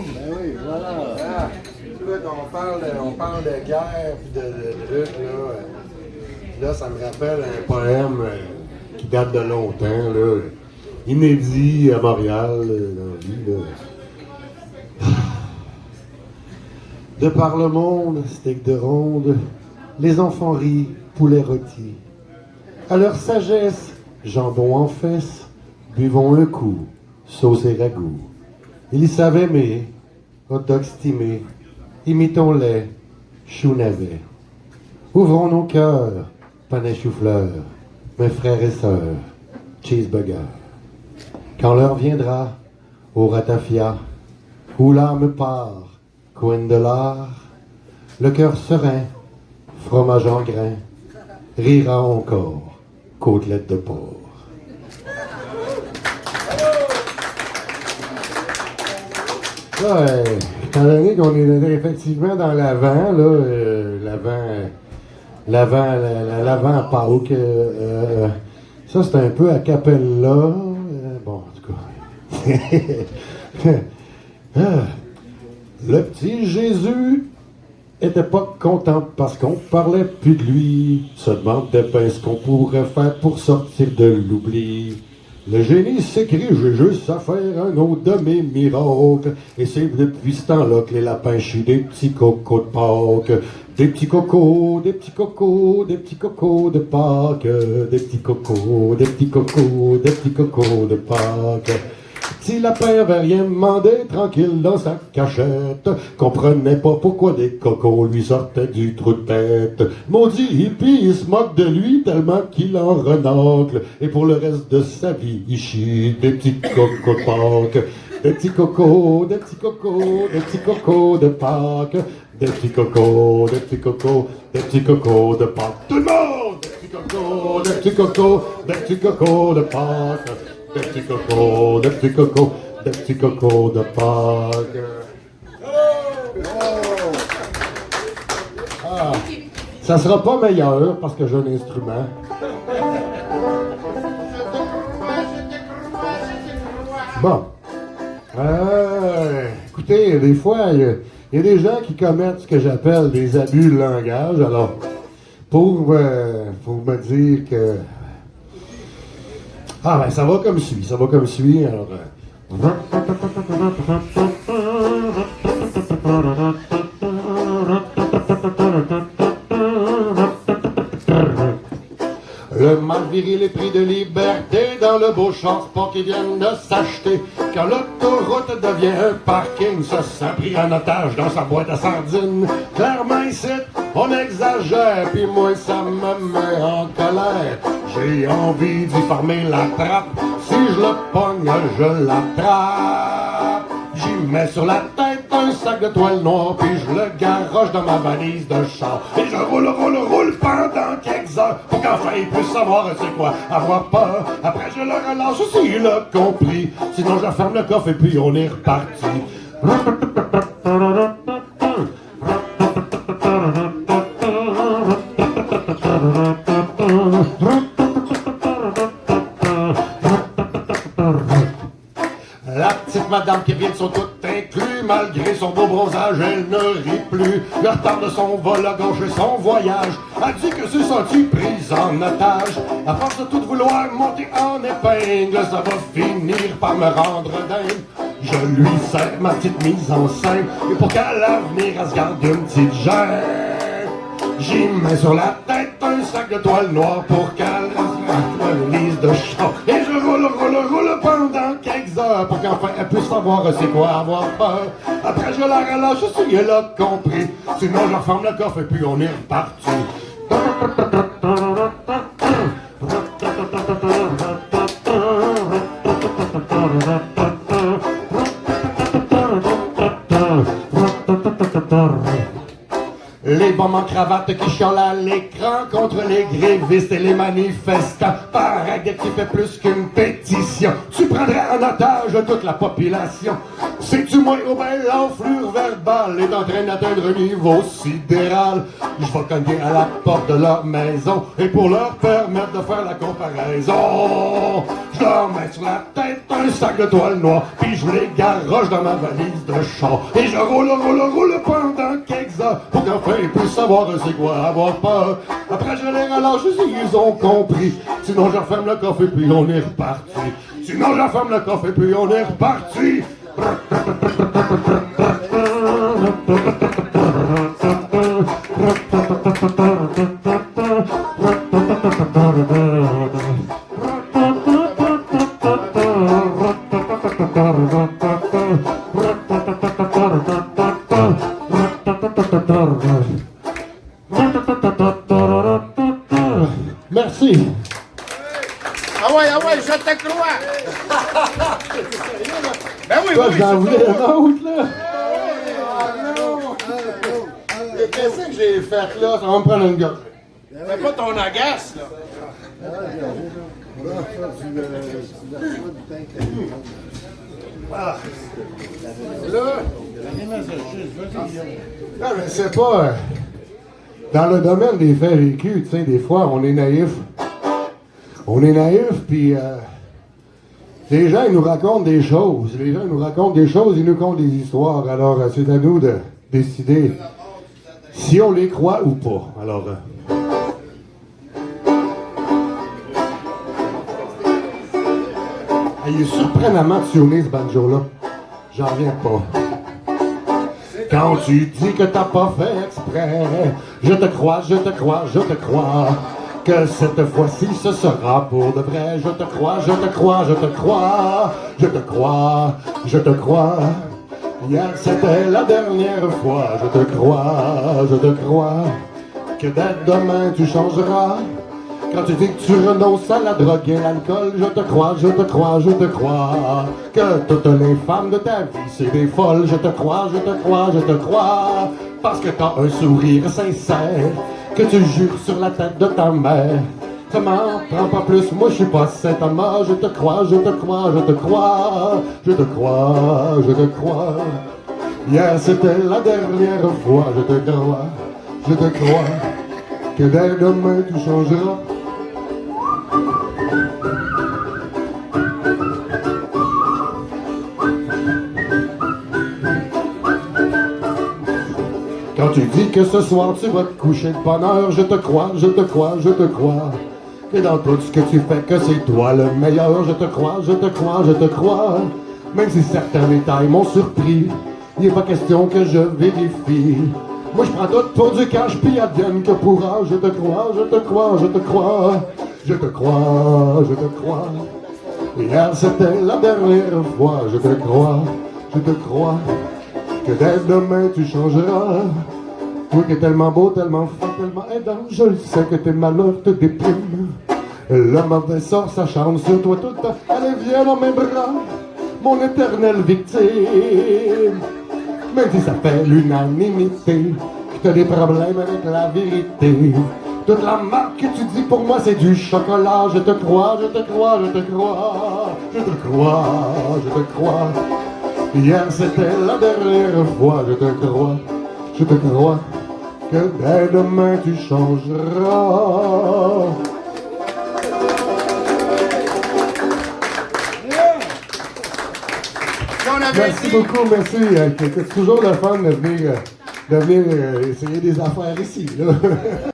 Ben oui, voilà. Ah, écoute, on parle de guerre puis de trucs, là. Là, ça me rappelle un poème qui date de longtemps, là. Inédit à Montréal, dans la vie, là. De par le monde, steak de ronde, les enfants rient, poulet rôti. À leur sagesse, jambon en fesses, buvons un coup, sauce et ragoût. Ils savent aimer, hot dog stimé, imitons-les, chou navet. Ouvrons nos cœurs, panais chou-fleur, mes frères et sœurs, cheeseburger. Quand l'heure viendra, au ratafia, où l'âme part, coin de l'art, le cœur serein, fromage en grain, rira encore, côtelette de porc. Ouais, étant donné qu'on est effectivement dans l'avant, là, l'avant à Pâques, ça c'est un peu a cappella, bon, en tout cas. Le petit Jésus était pas content parce qu'on parlait plus de lui. Se demandait bien ce qu'on pourrait faire pour sortir de l'oubli. Le génie s'écrit, j'ai juste à faire un autre de mes miracles. Et c'est depuis ce temps-là que les lapins chient des petits cocos de Pâques. Des petits cocos, des petits cocos, des petits cocos de Pâques. Des petits cocos, des petits cocos, des petits cocos de Pâques. Si lapin avait rien demandé, tranquille dans sa cachette, comprenait pas pourquoi des cocos lui sortaient du trou de tête. Maudit hippie, il se moque de lui tellement qu'il en renacle, et pour le reste de sa vie, il chie des petits cocos de Pâques. Des petits cocos, des petits cocos, des petits cocos de Pâques. Des petits cocos, des petits cocos, des petits cocos de Pâques. Tout le monde! Des petits cocos, des petits cocos, des petits cocos de Pâques. Des petits cocos, des petits cocos, des petits cocos de Pâques. Ah, ça sera pas meilleur parce que j'ai un instrument. Bon. Écoutez, des fois, il y a des gens qui commettent ce que j'appelle des abus de langage. Alors, pour me dire que... Ah ben ça va comme suit, alors... Le mal viril est pris de liberté dans le beau char sport qui viennent de s'acheter. Quand l'autoroute devient un parking, ça s'est pris en otage dans sa boîte à sardines. Clairement ici, on exagère, puis moi ça me met en colère. J'ai envie d'y fermer la trappe, si je le pogne, je l'attrape. J'y mets sur la tête un sac de toile noire, puis je le garoche dans ma valise de char. Et je roule pendant quelques heures, pour qu'enfin il puisse savoir c'est quoi avoir peur. Après je le relâche s'il a compris, sinon je ferme le coffre et puis on est reparti. La petite madame qui vient de son tout inclus, malgré son beau bronzage, elle ne rit plus. Le retard de son vol a gâché son voyage, a dit que s'est sentie prise en otage. À force de tout vouloir monter en épingle, ça va finir par me rendre dingue. Je lui sers ma petite mise en scène, et pour qu'à l'avenir elle se garde une petite gêne. J'y mets sur la tête un sac de toile noire pour qu'elle lise de char. Et je roule pendant quelques heures pour qu'enfin elle puisse savoir c'est quoi avoir peur. Après je la relâche si elle a compris, sinon je referme le coffre et puis on est reparti. Les pommes en cravate qui chiolent à l'écran contre les grévistes et les manifestants. Paraît que tu fais plus qu'une pétition. Tu prendrais en otage toute la population. Sais-tu moi, oh ben l'enflure verbale est en train d'atteindre un niveau sidéral. Je vais cogner à la porte de leur maison et pour leur permettre de faire la comparaison, je leur mets sur la tête un sac de toile noire, puis je les garoche dans ma valise de char. Et je roule pendant quelques heures pour qu'enfin ils puissent savoir c'est quoi avoir peur. Après je les relâche s'ils ont compris. Sinon je referme le coffre et puis on est reparti. Sinon je referme le coffre et puis on est reparti. Merci. Ah ouais, je te crois. Ben oui, Toi, oui. j'en voulais un autre, là. Qu'est-ce que j'ai fait, là? Ça va me prendre une gorge. Fais pas ton agace, là. Ah, je sais pas. Dans le domaine des faits vécus, tu sais, des fois, on est naïf. On est naïf, puis les gens, ils nous racontent des choses. Les gens, ils nous racontent des choses, ils nous content des histoires. Alors, c'est à nous de décider si on les croit ou pas. Alors, il est surprenamment tuné, ce banjo-là. J'en reviens pas. Quand tu dis que t'as pas fait exprès, je te crois, je te crois, je te crois. Que cette fois-ci ce sera pour de vrai. Je te crois, je te crois, je te crois. Je te crois, je te crois. Hier c'était la dernière fois. Je te crois. Que dès demain tu changeras. Quand tu dis que tu renonces à la drogue et l'alcool, je te crois, je te crois, je te crois. Que toutes les femmes de ta vie, c'est des folles, je te crois, je te crois, je te crois. Parce que t'as un sourire sincère, que tu jures sur la tête de ta mère. Ça m'en prend pas plus, moi je suis pas Saint-Thomas, je te crois, je te crois, je te crois. Je te crois, je te crois. Hier c'était la dernière fois, je te crois, je te crois. Que dès demain tu changeras. Quand tu dis que ce soir tu vas te coucher de bonne heure, je te crois, je te crois, je te crois. Que dans tout ce que tu fais, que c'est toi le meilleur, je te crois, je te crois, je te crois. Même si certains détails m'ont surpris, il n'est pas question que je vérifie. Moi je prends tout pour du cash, puis advienne que pourra. Je te crois, je te crois, je te crois. Je te crois, je te crois. Hier c'était la dernière fois, je te crois, je te crois. Que dès demain tu changeras. Toi qui es tellement beau, tellement fin, tellement aidant, je le sais que tes malheurs te dépriment. Le mauvais sort s'acharne sur toi tout le temps. Allez viens dans mes bras, mon éternelle victime. Même si ça fait l'unanimité, que t'as des problèmes avec la vérité. Toute la marque que tu dis pour moi c'est du chocolat. Je te crois, je te crois, je te crois. Je te crois, je te crois. Hier c'était la dernière fois, je te crois, je te crois. Que dès demain tu changeras. Merci beaucoup, merci. C'est toujours le fun de venir essayer des affaires ici, là.